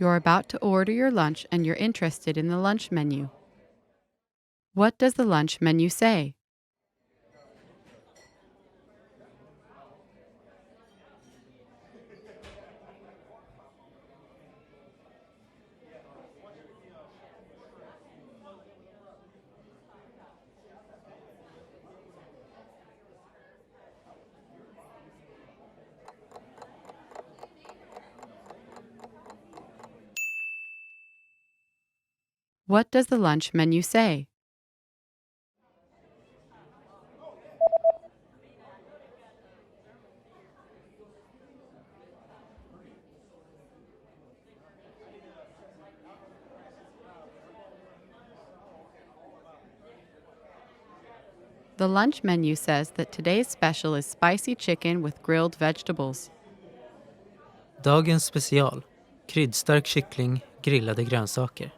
You're about to order your lunch and you're interested in the lunch menu. What does the lunch menu say? What does the lunch menu say? The lunch menu says that today's special is spicy chicken with grilled vegetables. Dagens special. Kryddstark kyckling, grillade grönsaker.